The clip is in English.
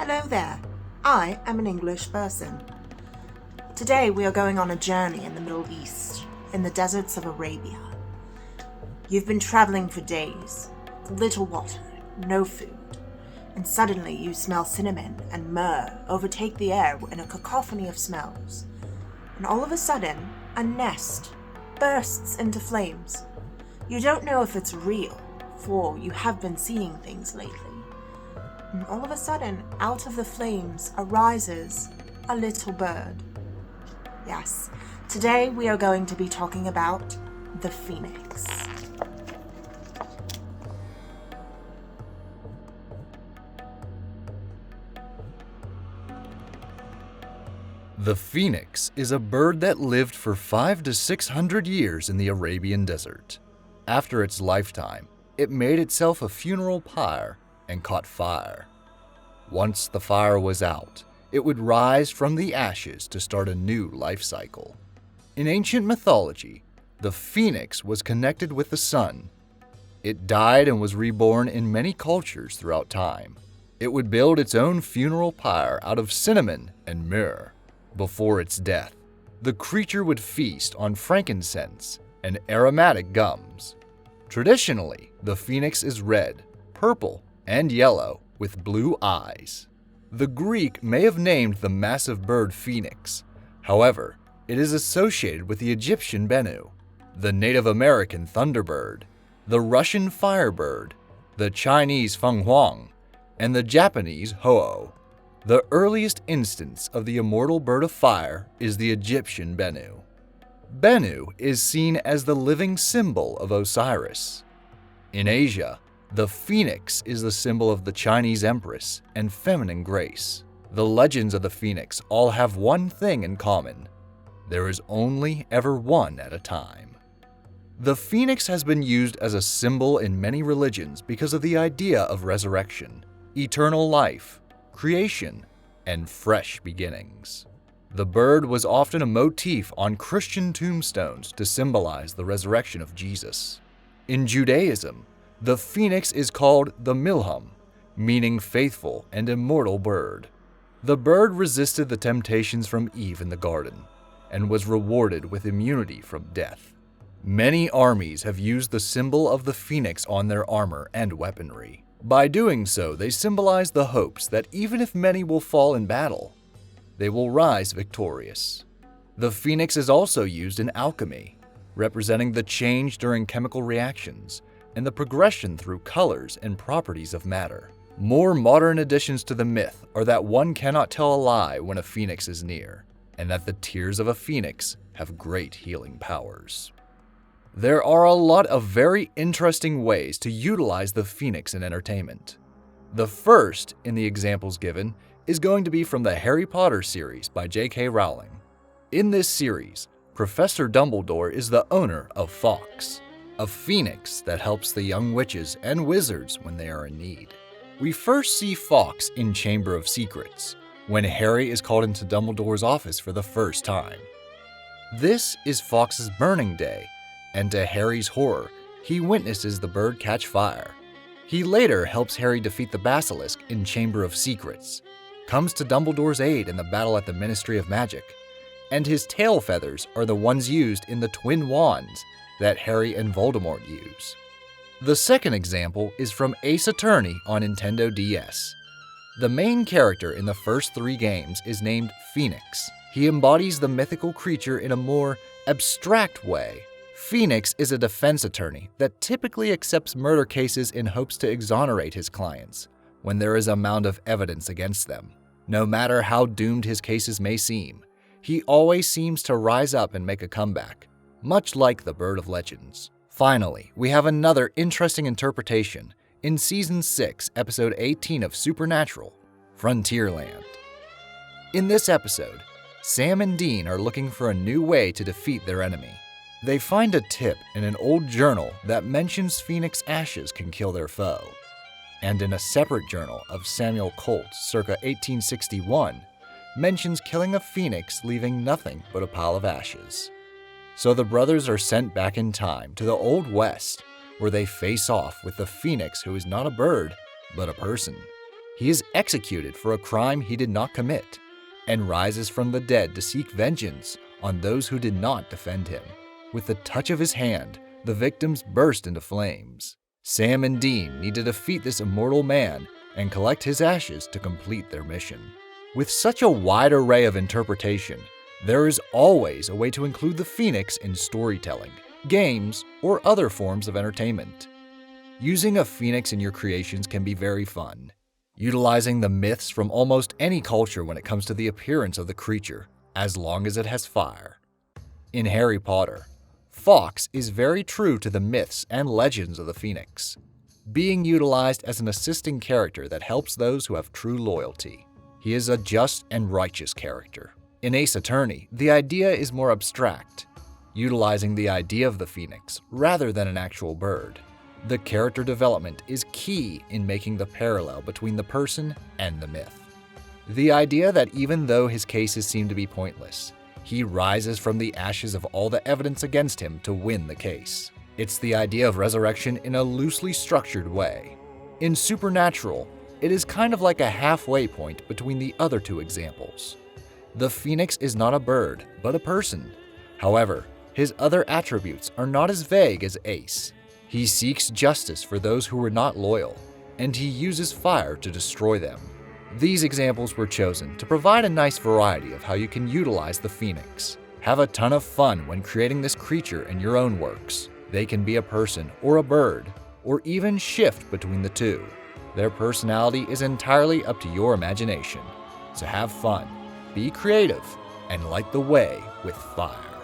Hello there, I am an English person. Today we are going on a journey in the Middle East, in the deserts of Arabia. You've been traveling for days, little water, no food, and suddenly you smell cinnamon and myrrh overtake the air in a cacophony of smells. And all of a sudden, a nest bursts into flames. You don't know if it's real, for you have been seeing things lately. And all of a sudden, out of the flames arises a little bird. Yes, today we are going to be talking about the phoenix. The phoenix is a bird that lived for 500 to 600 years in the Arabian desert. After its lifetime, it made itself a funeral pyre and caught fire. Once the fire was out, it would rise from the ashes to start a new life cycle. In ancient mythology, the phoenix was connected with the sun. It died and was reborn in many cultures throughout time. It would build its own funeral pyre out of cinnamon and myrrh. Before its death, the creature would feast on frankincense and aromatic gums. Traditionally, the phoenix is red, purple, and yellow with blue eyes. The Greek may have named the massive bird phoenix. However, it is associated with the Egyptian Bennu, the Native American thunderbird, the Russian firebird, the Chinese fenghuang, and the Japanese ho'o. The earliest instance of the immortal bird of fire is the Egyptian Bennu. Bennu is seen as the living symbol of Osiris. In Asia, the phoenix is the symbol of the Chinese empress and feminine grace. The legends of the phoenix all have one thing in common: there is only ever one at a time. The phoenix has been used as a symbol in many religions because of the idea of resurrection, eternal life, creation, and fresh beginnings. The bird was often a motif on Christian tombstones to symbolize the resurrection of Jesus. In Judaism, the phoenix is called the milham, meaning faithful and immortal bird. The bird resisted the temptations from Eve in the garden and was rewarded with immunity from death. Many armies have used the symbol of the phoenix on their armor and weaponry. By doing so, they symbolize the hopes that even if many will fall in battle, they will rise victorious. The phoenix is also used in alchemy, representing the change during chemical reactions and the progression through colors and properties of matter. More modern additions to the myth are that one cannot tell a lie when a phoenix is near, and that the tears of a phoenix have great healing powers. There are a lot of very interesting ways to utilize the phoenix in entertainment. The first in the examples given is going to be from the Harry Potter series by J.K. Rowling. In this series, Professor Dumbledore is the owner of Fawkes, a phoenix that helps the young witches and wizards when they are in need. We first see Fawkes in Chamber of Secrets, when Harry is called into Dumbledore's office for the first time. This is Fawkes' burning day, and to Harry's horror, he witnesses the bird catch fire. He later helps Harry defeat the basilisk in Chamber of Secrets, comes to Dumbledore's aid in the battle at the Ministry of Magic, and his tail feathers are the ones used in the twin wands that Harry and Voldemort use. The second example is from Ace Attorney on Nintendo DS. The main character in the first 3 games is named Phoenix. He embodies the mythical creature in a more abstract way. Phoenix is a defense attorney that typically accepts murder cases in hopes to exonerate his clients when there is a mound of evidence against them. No matter how doomed his cases may seem, he always seems to rise up and make a comeback, much like the Bird of Legends. Finally, we have another interesting interpretation in Season 6, Episode 18 of Supernatural, Frontierland. In this episode, Sam and Dean are looking for a new way to defeat their enemy. They find a tip in an old journal that mentions phoenix ashes can kill their foe, and in a separate journal of Samuel Colt, circa 1861, mentions killing a phoenix leaving nothing but a pile of ashes. So the brothers are sent back in time to the Old West, where they face off with the phoenix who is not a bird, but a person. He is executed for a crime he did not commit and rises from the dead to seek vengeance on those who did not defend him. With the touch of his hand, the victims burst into flames. Sam and Dean need to defeat this immortal man and collect his ashes to complete their mission. With such a wide array of interpretation, there is always a way to include the Phoenix in storytelling, games, or other forms of entertainment. Using a Phoenix in your creations can be very fun. Utilizing the myths from almost any culture when it comes to the appearance of the creature, as long as it has fire. In Harry Potter, Fawkes is very true to the myths and legends of the Phoenix, being utilized as an assisting character that helps those who have true loyalty. He is a just and righteous character. In Ace Attorney, the idea is more abstract, utilizing the idea of the Phoenix rather than an actual bird. The character development is key in making the parallel between the person and the myth. The idea that even though his cases seem to be pointless, he rises from the ashes of all the evidence against him to win the case. It's the idea of resurrection in a loosely structured way. In Supernatural, it is kind of like a halfway point between the other two examples. The Phoenix is not a bird, but a person. However, his other attributes are not as vague as Ace. He seeks justice for those who were not loyal, and he uses fire to destroy them. These examples were chosen to provide a nice variety of how you can utilize the Phoenix. Have a ton of fun when creating this creature in your own works. They can be a person or a bird, or even shift between the two. Their personality is entirely up to your imagination. So have fun, be creative, and light the way with fire.